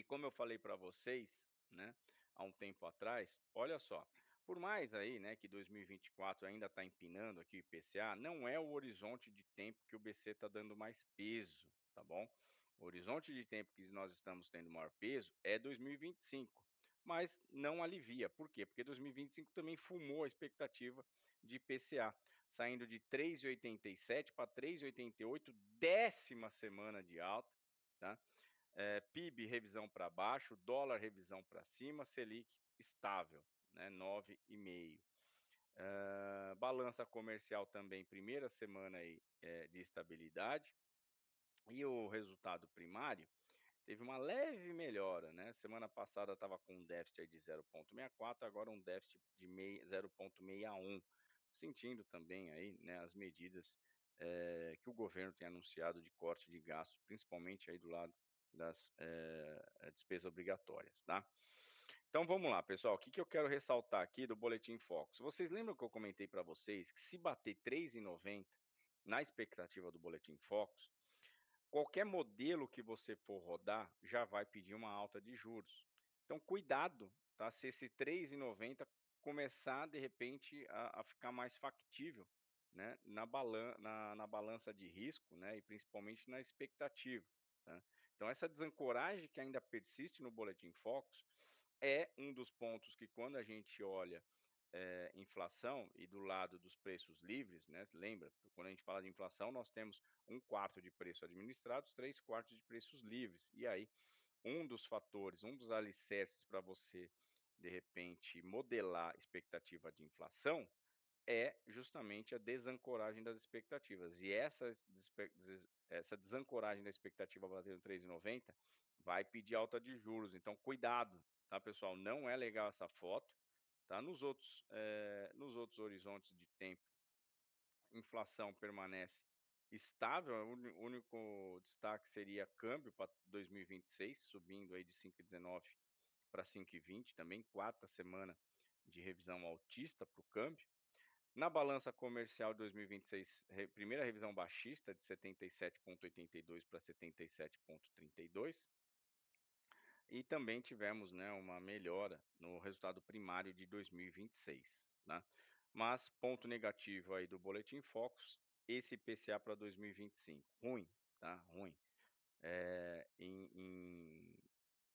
E como eu falei para vocês, né, há um tempo atrás, olha só, por mais aí, né, que 2024 ainda está empinando aqui o IPCA, não é o horizonte de tempo que o BC está dando mais peso, tá bom? O horizonte de tempo que nós estamos tendo maior peso é 2025, mas não alivia. Por quê? Porque 2025 também fumou a expectativa de IPCA, saindo de 3,87 para 3,88, décima semana de alta, tá? PIB revisão para baixo, dólar revisão para cima, Selic estável, né, 9,5. Balança comercial também, primeira semana aí, de estabilidade. E o resultado primário teve uma leve melhora, né? Semana passada estava com um déficit aí de 0,64, agora um déficit de 0,61, sentindo também aí, né, as medidas que o governo tem anunciado de corte de gastos, principalmente aí do lado das despesas obrigatórias, tá? Então vamos lá, pessoal. O que que eu quero ressaltar aqui do Boletim Focus? Vocês lembram que eu comentei para vocês que se bater 3,90 na expectativa do Boletim Focus, qualquer modelo que você for rodar, já vai pedir uma alta de juros. Então cuidado, tá, se esse 3,90 começar de repente a ficar mais factível, né, na balança de risco, né, e principalmente na expectativa, tá. Então essa desancoragem que ainda persiste no Boletim Focus, é um dos pontos que quando a gente olha inflação e do lado dos preços livres, né, lembra, quando a gente fala de inflação, nós temos um quarto de preço administrados, três quartos de preços livres. E aí, um dos fatores, um dos alicerces para você, de repente, modelar expectativa de inflação é justamente a desancoragem das expectativas. E essa desancoragem da expectativa batendo 3,90 vai pedir alta de juros. Então, cuidado, tá, pessoal? Não é legal essa foto. Tá? Nos outros horizontes de tempo, inflação permanece estável, o único destaque seria câmbio para 2026, subindo aí de 5,19 para 5,20, também quarta semana de revisão altista para o câmbio. Na balança comercial de 2026, primeira revisão baixista de 77,82 para 77,32. E também tivemos, né, uma melhora no resultado primário de 2026, né. Mas ponto negativo aí do Boletim Focus, esse IPCA para 2025, ruim, tá, ruim.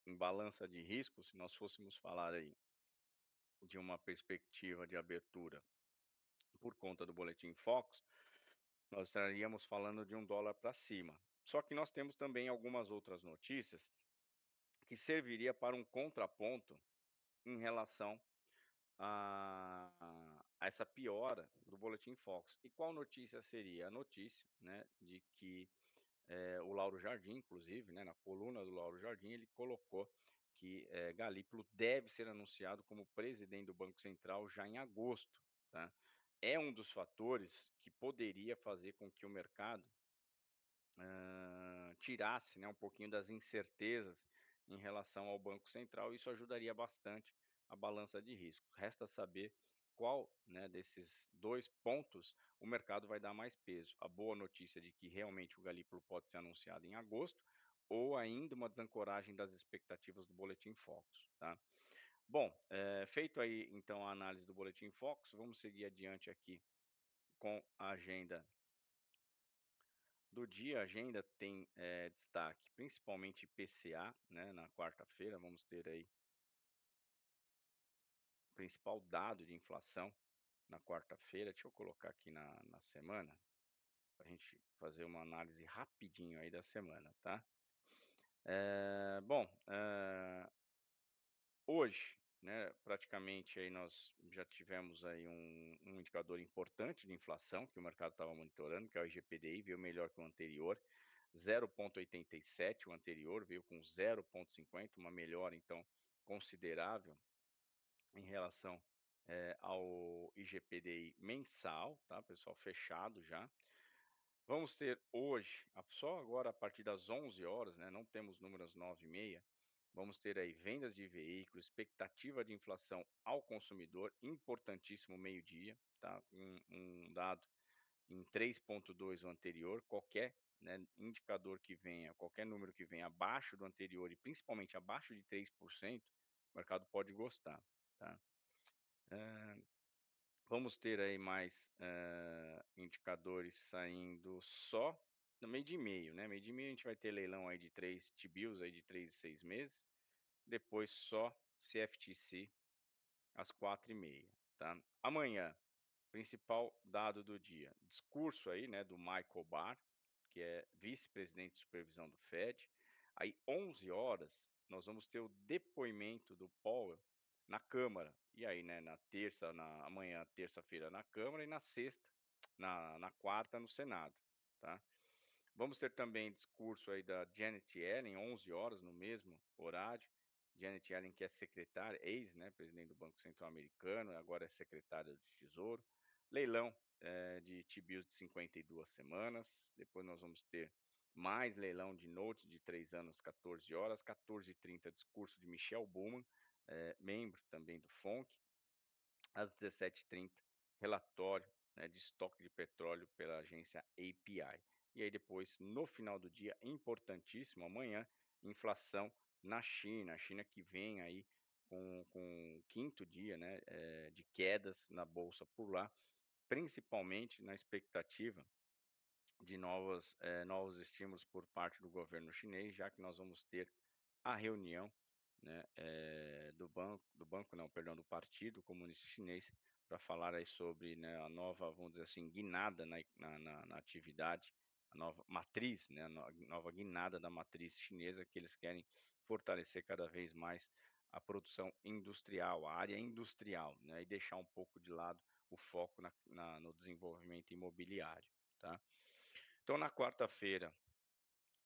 Em balança de risco, se nós fôssemos falar aí de uma perspectiva de abertura por conta do Boletim Focus, nós estaríamos falando de $1 para cima. Só que nós temos também algumas outras notícias que serviria para um contraponto em relação a essa piora do Boletim Focus. E qual notícia seria? A notícia, né, de que, o Lauro Jardim, inclusive, né, na coluna do Lauro Jardim, ele colocou que, Galípolo deve ser anunciado como presidente do Banco Central já em agosto, tá. É um dos fatores que poderia fazer com que o mercado tirasse, né, um pouquinho das incertezas em relação ao Banco Central, isso ajudaria bastante a balança de risco. Resta saber qual, né, desses 2 pontos o mercado vai dar mais peso. A boa notícia de que realmente o Galípolo pode ser anunciado em agosto, ou ainda uma desancoragem das expectativas do Boletim Focus, tá. Bom, feito aí então a análise do Boletim Focus, vamos seguir adiante aqui com a agenda do dia. A agenda tem, destaque principalmente IPCA, né, na quarta-feira, vamos ter aí o principal dado de inflação na quarta-feira. Deixa eu colocar aqui na semana, para a gente fazer uma análise rapidinho aí da semana, tá. Bom, hoje, né, praticamente aí nós já tivemos aí um indicador importante de inflação que o mercado estava monitorando, que é o IGPDI, veio melhor que o anterior, 0,87, o anterior veio com 0,50, uma melhora então considerável em relação, ao IGPDI mensal, tá, pessoal, fechado já. Vamos ter hoje, só agora a partir das 11 horas, né, não temos números 9h30, vamos ter aí vendas de veículos, expectativa de inflação ao consumidor, importantíssimo meio-dia, tá, um dado em 3,2 o anterior, qualquer né, indicador que venha, qualquer número que venha abaixo do anterior e principalmente abaixo de 3%, o mercado pode gostar, tá. Hã, vamos ter aí mais, indicadores saindo só no meio de meio, né, meio de meio a gente vai ter leilão aí de 3 T-bills aí de 3 e 6 meses, depois só CFTC às 4h30, tá. Amanhã, principal dado do dia, discurso aí, né, do Michael Barr, que é vice-presidente de supervisão do Fed. Aí 11 horas nós vamos ter o depoimento do Powell na Câmara. E aí, né, na terça na amanhã, terça-feira, na Câmara e na sexta na quarta no Senado, tá. Vamos ter também discurso aí da Janet Yellen, 11 horas no mesmo horário. Janet Yellen que é secretária né, presidente do Banco Central Americano, agora é secretária do Tesouro. Leilão, de T-bills de 52 semanas, depois nós vamos ter mais leilão de notes de 3 anos, 14 horas, 14h30 discurso de Michel Bowman, membro também do FONC. Às 17h30, relatório, né, de estoque de petróleo pela agência API. E aí depois, no final do dia, importantíssimo, amanhã, inflação na China. A China que vem aí com o 5º dia, né, de quedas na bolsa por lá, principalmente na expectativa de novos estímulos por parte do governo chinês, já que nós vamos ter a reunião, né, do banco não, perdão, do Partido Comunista Chinês, para falar aí sobre, né, a nova, vamos dizer assim, guinada na atividade, a nova matriz, né, a nova guinada da matriz chinesa, que eles querem fortalecer cada vez mais a produção industrial, a área industrial, né, e deixar um pouco de lado o foco no desenvolvimento imobiliário, tá. Então na quarta-feira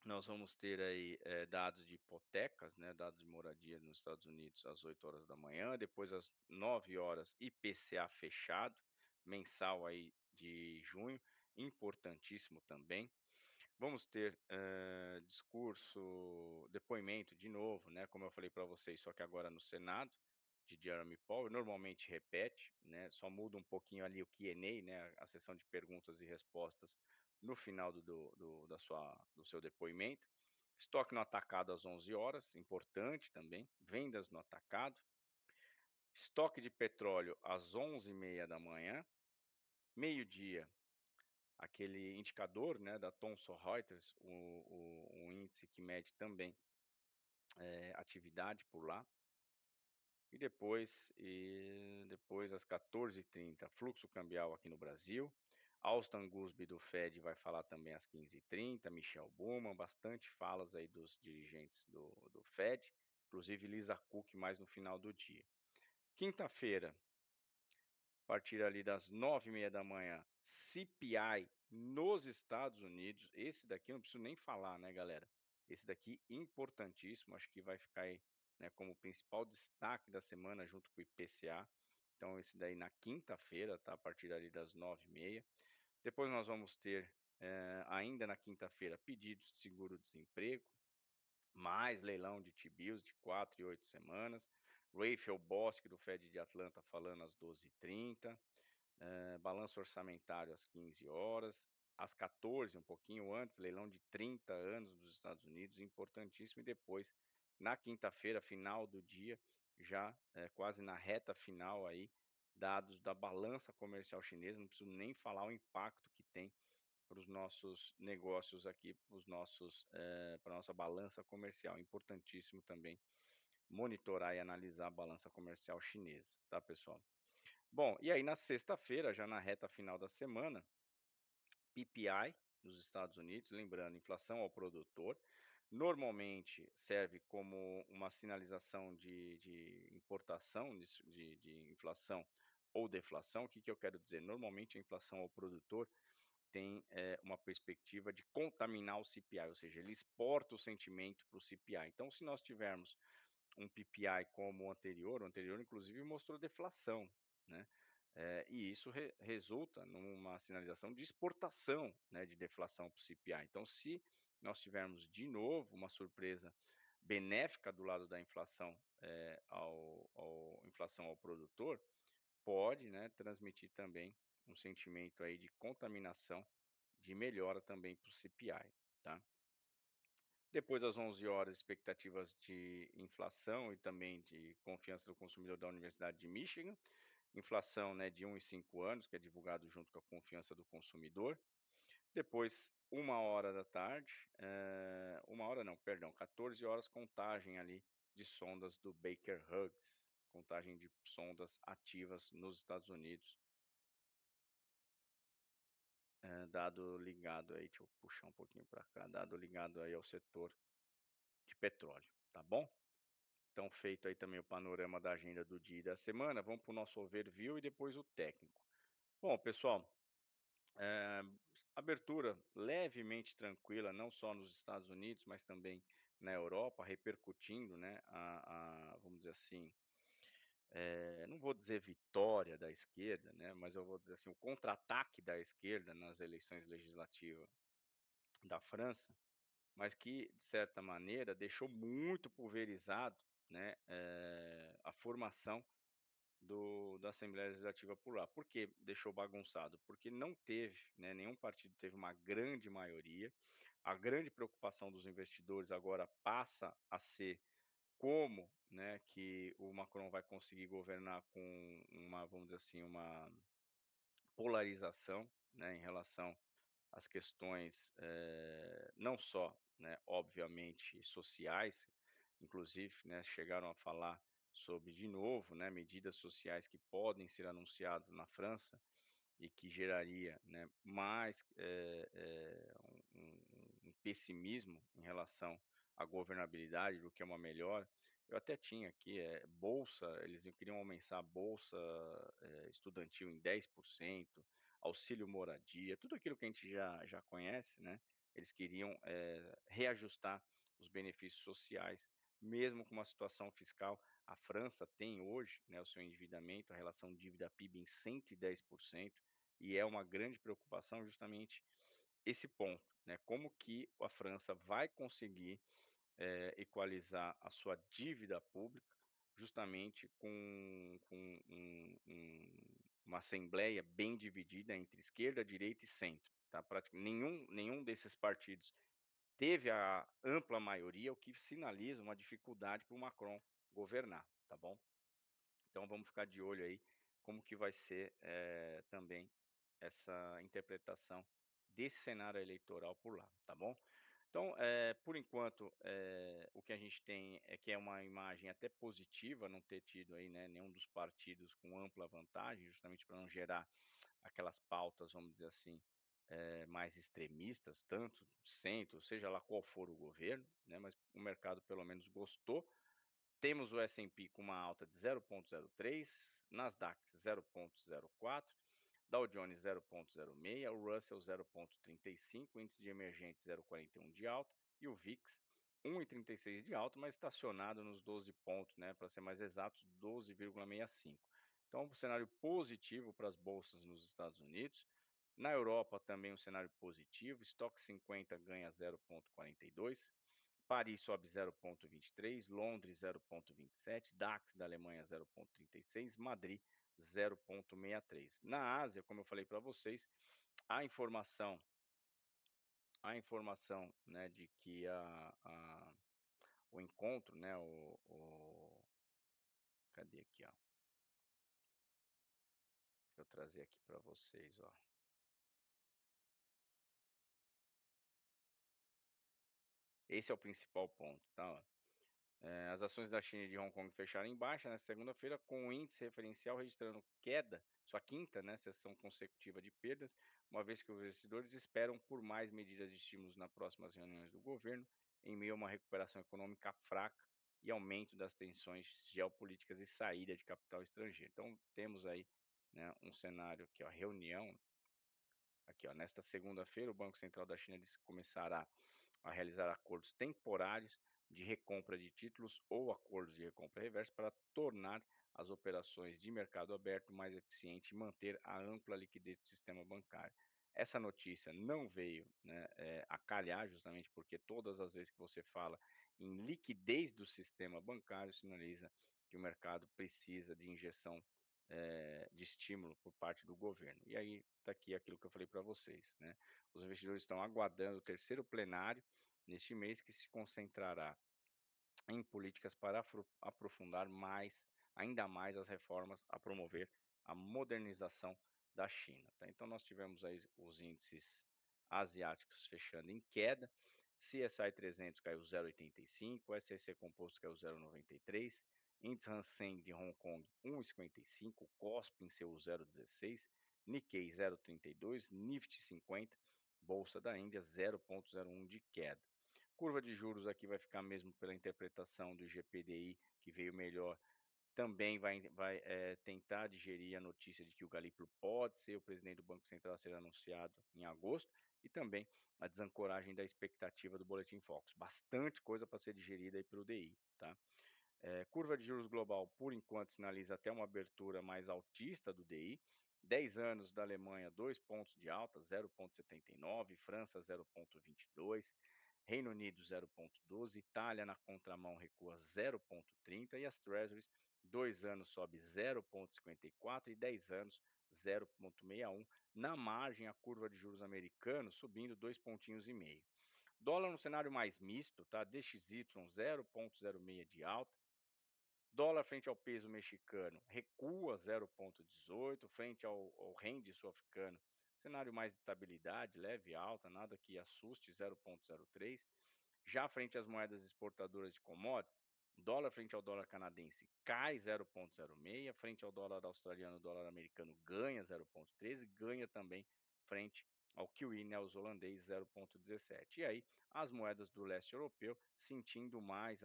nós vamos ter aí, dados de hipotecas, né, dados de moradia nos Estados Unidos às 8 horas da manhã, depois às 9 horas IPCA fechado, mensal aí de junho, importantíssimo também. Vamos ter, depoimento de novo, né, como eu falei para vocês, só que agora no Senado, de Jeremy Powell, normalmente repete, né, só muda um pouquinho ali o Q&A, né, a sessão de perguntas e respostas no final do seu depoimento. Estoque no atacado às 11 horas, importante também, vendas no atacado. Estoque de petróleo às 11h30 da manhã, meio-dia aquele indicador, né, da Thomson Reuters, o índice que mede também, atividade por lá. E depois às 14h30, fluxo cambial aqui no Brasil. Austan Gusby do Fed vai falar também às 15h30, Michel Bowman, bastante falas aí dos dirigentes do Fed, inclusive Lisa Cook mais no final do dia. Quinta-feira, a partir ali das 9h30 da manhã, CPI nos Estados Unidos, esse daqui eu não preciso nem falar, né, galera. Esse daqui importantíssimo, acho que vai ficar aí, né, como principal destaque da semana junto com o IPCA. Então esse daí na quinta-feira, tá, a partir ali das 9h30. Depois nós vamos ter, ainda na quinta-feira, pedidos de seguro-desemprego, mais leilão de T-bills de 4 e 8 semanas. Raphael Bosque do Fed de Atlanta falando às 12h30. Balanço orçamentário às 15 horas, às 14, um pouquinho antes, leilão de 30 anos dos Estados Unidos, importantíssimo. E depois, na quinta-feira, final do dia, já quase na reta final aí, dados da balança comercial chinesa, não preciso nem falar o impacto que tem para os nossos negócios aqui, para a nossa balança comercial. Importantíssimo também monitorar e analisar a balança comercial chinesa, tá, pessoal? Bom, e aí na sexta-feira, já na reta final da semana, PPI nos Estados Unidos, lembrando, inflação ao produtor, normalmente serve como uma sinalização de importação, de inflação ou deflação. O que que eu quero dizer? Normalmente a inflação ao produtor tem, uma perspectiva de contaminar o CPI, ou seja, ele exporta o sentimento para o CPI. Então, se nós tivermos um PPI como o anterior inclusive mostrou deflação, né, e isso resulta numa sinalização de exportação, né, de deflação para o CPI. Então, se nós tivermos de novo uma surpresa benéfica do lado da inflação, ao inflação ao produtor, pode, né, transmitir também um sentimento aí de contaminação, de melhora também para o CPI, tá. Depois das 11 horas, expectativas de inflação e também de confiança do consumidor da Universidade de Michigan, inflação, né, de 1 e 5 anos, que é divulgado junto com a confiança do consumidor. Depois, 1 hora da tarde, 1 hora não, perdão, 14 horas, contagem ali de sondas do Baker Hughes, contagem de sondas ativas nos Estados Unidos, dado ligado aí, deixa eu puxar um pouquinho para cá, dado ligado aí ao setor de petróleo, tá bom? Então, feito aí também o panorama da agenda do dia e da semana, vamos para o nosso overview e depois o técnico. Bom, pessoal, eh, abertura levemente tranquila, não só nos Estados Unidos, mas também na Europa, repercutindo, né, vamos dizer assim, não vou dizer vitória da esquerda, né, mas eu vou dizer assim, o contra-ataque da esquerda nas eleições legislativas da França, mas que, de certa maneira, deixou muito pulverizado, né, a formação da Assembleia Legislativa por lá. Por que deixou bagunçado? Porque não teve, né, nenhum partido teve uma grande maioria. A grande preocupação dos investidores agora passa a ser como, né, que o Macron vai conseguir governar com uma, vamos dizer assim, uma polarização, né, em relação às questões, não só, né, obviamente sociais, inclusive, né, chegaram a falar sobre, de novo, né, medidas sociais que podem ser anunciadas na França e que geraria, né, mais, um pessimismo em relação à governabilidade do que uma melhora. Eu até tinha aqui, bolsa, eles queriam aumentar a bolsa, estudantil em 10%, auxílio moradia, tudo aquilo que a gente já conhece, né, eles queriam, reajustar os benefícios sociais, mesmo com uma situação fiscal. A França tem hoje, né, o seu endividamento, a relação dívida-PIB em 110%, e é uma grande preocupação justamente esse ponto, né, como que a França vai conseguir, equalizar a sua dívida pública, justamente com uma assembleia bem dividida entre esquerda, direita e centro, tá, nenhum desses partidos teve a ampla maioria, o que sinaliza uma dificuldade para o Macron governar, tá bom? Então vamos ficar de olho aí, como que vai ser, também essa interpretação desse cenário eleitoral por lá, tá bom? Então, por enquanto, o que a gente tem é que é uma imagem até positiva não ter tido aí, né, nenhum dos partidos com ampla vantagem, justamente para não gerar aquelas pautas, vamos dizer assim, mais extremistas, tanto centro, seja lá qual for o governo, né, mas o mercado pelo menos gostou. Temos o S&P com uma alta de 0,03, Nasdaq 0,04, Dow Jones 0,06, o Russell 0,35, o índice de emergentes 0,41 de alta e o VIX 1,36 de alta, mas estacionado nos 12 pontos, né, para ser mais exatos, 12,65. Então, um cenário positivo para as bolsas nos Estados Unidos. Na Europa também um cenário positivo, Stock 50 ganha 0,42, Paris sobe 0,23, Londres 0,27, DAX da Alemanha 0,36, Madrid 0,63. Na Ásia, como eu falei para vocês, a informação a informação, né, de que o encontro, né, cadê aqui, ó, deixa eu trazer aqui para vocês, ó. Esse é o principal ponto, tá, ó. As ações da China e de Hong Kong fecharam em baixa nesta segunda-feira, com o índice referencial registrando queda, sua quinta, né, sessão consecutiva de perdas, uma vez que os investidores esperam por mais medidas de estímulos nas próximas reuniões do governo, em meio a uma recuperação econômica fraca e aumento das tensões geopolíticas e saída de capital estrangeiro. Então, temos aí, né, um cenário aqui, ó, reunião, aqui, ó, nesta segunda-feira, o Banco Central da China disse que começará a realizar acordos temporários de recompra de títulos ou acordos de recompra reversa para tornar as operações de mercado aberto mais eficiente e manter a ampla liquidez do sistema bancário. Essa notícia não veio, né, a calhar, justamente porque todas as vezes que você fala em liquidez do sistema bancário, sinaliza que o mercado precisa de injeção de estímulo por parte do governo. E aí está aqui aquilo que eu falei para vocês, né, os investidores estão aguardando o terceiro plenário neste mês, que se concentrará em políticas para aprofundar ainda mais as reformas a promover a modernização da China, tá. Então nós tivemos aí os índices asiáticos fechando em queda, CSI 300 caiu 0,85, SLC Composto caiu 0,93, índice Hang Seng de Hong Kong 1,55, Kospi seu 0,16, Nikkei 0,32, Nifty 50, bolsa da Índia 0,01 de queda. Curva de juros aqui vai ficar mesmo pela interpretação do IGPDI, que veio melhor, também vai tentar digerir a notícia de que o Galípolo pode ser o presidente do Banco Central a ser anunciado em agosto, e também a desancoragem da expectativa do Boletim Focus. Bastante coisa para ser digerida aí pelo DI, tá? Curva de juros global, por enquanto, sinaliza até uma abertura mais altista do DI. 10 anos da Alemanha, 2 pontos de alta, 0,79, França 0,22, Reino Unido 0,12, Itália na contramão recua 0,30 e as Treasuries, 2 anos sobe 0,54 e 10 anos 0,61. Na margem, a curva de juros americano subindo 2 pontinhos e meio. Dólar no cenário mais misto, tá? DXY 0,06 de alta, dólar frente ao peso mexicano recua 0,18, frente ao rende sul-africano, cenário mais de estabilidade, leve alta, nada que assuste, 0,03. Já frente às moedas exportadoras de commodities, dólar frente ao dólar canadense cai 0,06, frente ao dólar australiano, o dólar americano ganha 0,13, ganha também frente ao kiwi neozelandês 0,17. E aí, as moedas do leste europeu sentindo mais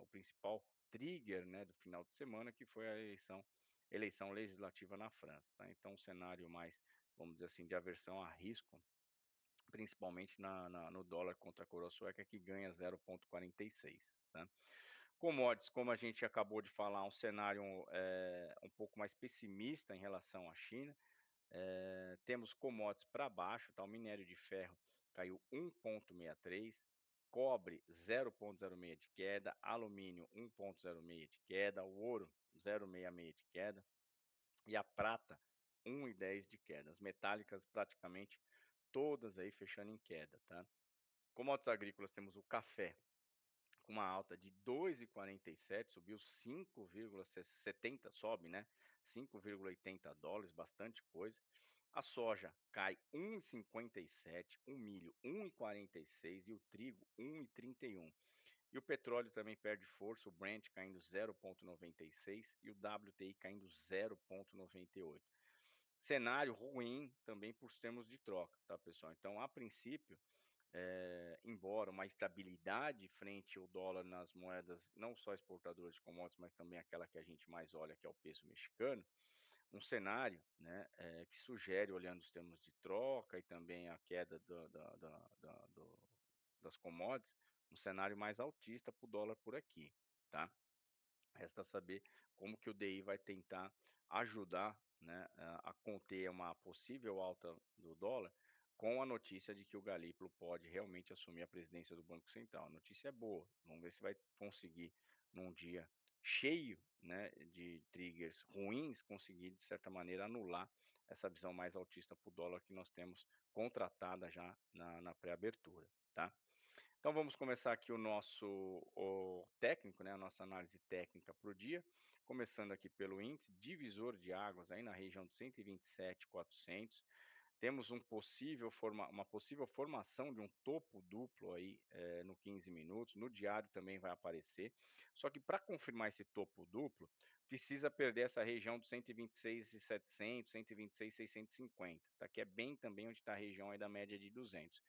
o principal trigger, né, do final de semana, que foi a eleição legislativa na França, tá. Então um cenário mais, vamos dizer assim, de aversão a risco, principalmente no dólar contra a coroa sueca, que ganha 0,46, tá. Commodities, como a gente acabou de falar, um cenário, um pouco mais pessimista em relação à China. Temos commodities para baixo, tá, o minério de ferro caiu 1,63, cobre 0,06 de queda, alumínio 1,06 de queda, o ouro 0,66 de queda e a prata 1,10 de queda. As metálicas praticamente todas aí fechando em queda, tá. Commodities agrícolas, temos o café com uma alta de 2,47, subiu 5,70, sobe, né, $5,80, bastante coisa. A soja cai 1,57, o milho 1,46 e o trigo 1,31. E o petróleo também perde força, o Brent caindo 0,96 e o WTI caindo 0,98. Cenário ruim também por termos de troca, tá, pessoal? Então, a princípio, embora uma estabilidade frente ao dólar nas moedas, não só exportadoras de commodities, mas também aquela que a gente mais olha, que é o peso mexicano, um cenário, né, que sugere, olhando os termos de troca e também a queda das commodities, um cenário mais altista para o dólar por aqui, tá? Resta saber como que o DI vai tentar ajudar, né, a conter uma possível alta do dólar, com a notícia de que o Galípolo pode realmente assumir a presidência do Banco Central. A notícia é boa, vamos ver se vai conseguir, num dia cheio, né, de triggers ruins, conseguir de certa maneira anular essa visão mais altista para o dólar que nós temos contratada já na pré-abertura, tá? Então vamos começar aqui o técnico, né, a nossa análise técnica para o dia, começando aqui pelo índice divisor de águas aí na região de 127.400. Temos uma possível formação de um topo duplo aí, no 15 minutos, no diário também vai aparecer, só que para confirmar esse topo duplo, precisa perder essa região dos 126.700, 126.650, tá, que é bem também onde está a região aí da média de 200.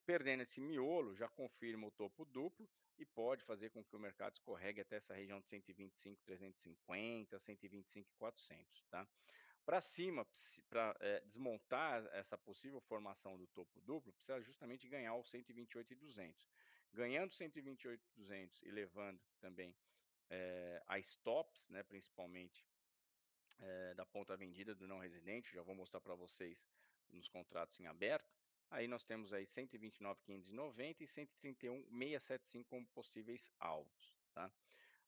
Perdendo esse miolo, já confirma o topo duplo e pode fazer com que o mercado escorregue até essa região de 125.350, 125.400, tá. Para cima, para desmontar essa possível formação do topo duplo, precisa justamente ganhar o 128.200. Ganhando 128.200 e levando também, a stops, né, principalmente, da ponta vendida do não residente, já vou mostrar para vocês nos contratos em aberto. Aí nós temos aí 129.590 e 131.675 como possíveis alvos, tá.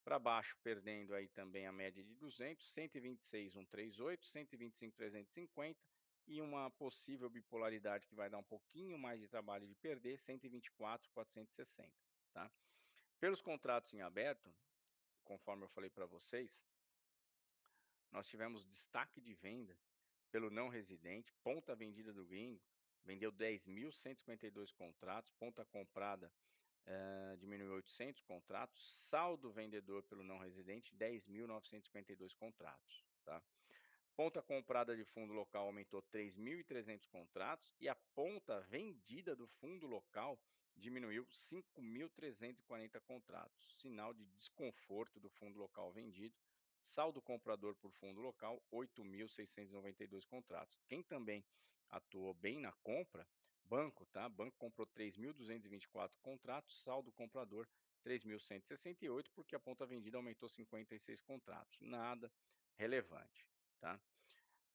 Para baixo, perdendo aí também a média de 200, 126,138, 125,350 e uma possível bipolaridade que vai dar um pouquinho mais de trabalho de perder, 124,460, tá? Pelos contratos em aberto, conforme eu falei para vocês, nós tivemos destaque de venda pelo não residente, ponta vendida do gringo, vendeu 10.152 contratos, ponta comprada diminuiu 800 contratos, saldo vendedor pelo não residente, 10.952 contratos, tá? Ponta comprada de fundo local aumentou 3.300 contratos e a ponta vendida do fundo local diminuiu 5.340 contratos, sinal de desconforto do fundo local vendido. Saldo comprador por fundo local, 8.692 contratos. Quem também atuou bem na compra, banco, tá? Banco comprou 3.224 contratos, saldo comprador 3.168, porque a ponta vendida aumentou 56 contratos. Nada relevante, tá?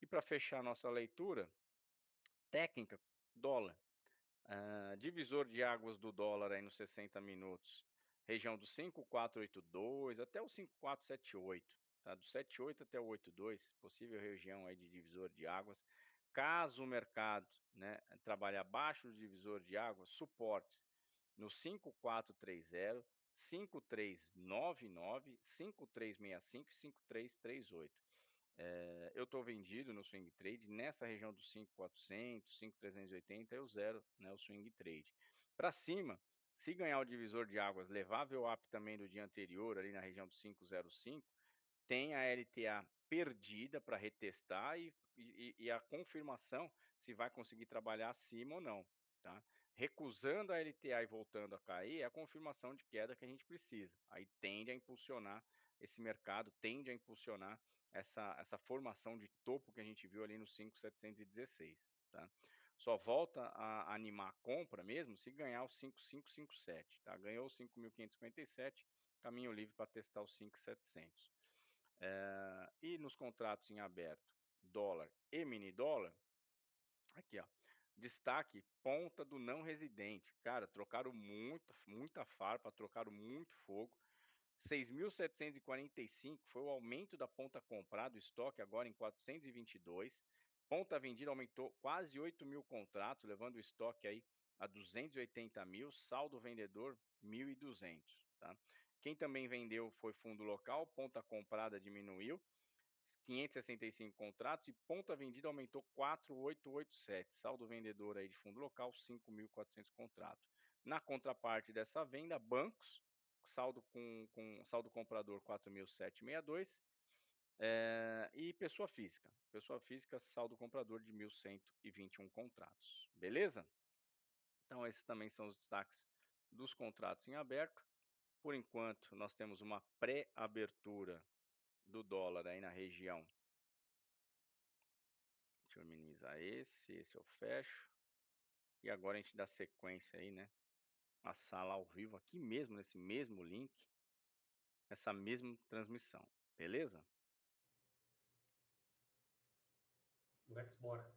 E para fechar nossa leitura, técnica, dólar. Divisor de águas do dólar aí nos 60 minutos, região do 5,482 até o 5,478, tá? Do 78 até o 82, possível região aí de divisor de águas. Caso o mercado, né, trabalhe abaixo do divisor de águas, suportes no 5,430, 5,399, 5,365 e 5,338. Eu estou vendido no swing trade nessa região dos 5.400, 5.380 eu zero, né, o swing trade. Para cima, se ganhar o divisor de águas, levar VWAP também do dia anterior, ali na região dos 5.05, tem a LTA perdida para retestar e a confirmação se vai conseguir trabalhar acima ou não, tá? Recusando a LTA e voltando a cair, é a confirmação de queda que a gente precisa. Aí tende a impulsionar esse mercado, tende a impulsionar essa formação de topo que a gente viu ali no 5.716, tá? Só volta a animar a compra mesmo se ganhar o 5.557, tá? Ganhou o 5.557, caminho livre para testar os 5.700. E nos contratos em aberto, dólar e mini dólar, aqui ó, destaque ponta do não residente. Cara, trocaram muita farpa, trocaram muito fogo. 6.745 foi o aumento da ponta comprada, o estoque agora em 422. Ponta vendida aumentou quase 8.000 contratos, levando o estoque aí a 280.000, saldo vendedor 1.200, tá? Quem também vendeu foi fundo local, ponta comprada diminuiu, 565 contratos e ponta vendida aumentou 4.887, saldo vendedor aí de fundo local 5.400 contratos. Na contraparte dessa venda, bancos, saldo com saldo comprador 4.762, e pessoa física saldo comprador de 1.121 contratos, beleza? Então esses também são os destaques dos contratos em aberto. Por enquanto nós temos uma pré-abertura do dólar aí na região. Deixa eu minimizar esse eu fecho. E agora a gente dá sequência aí, né, a sala ao vivo aqui mesmo, nesse mesmo link, essa mesma transmissão, beleza? Let's bora.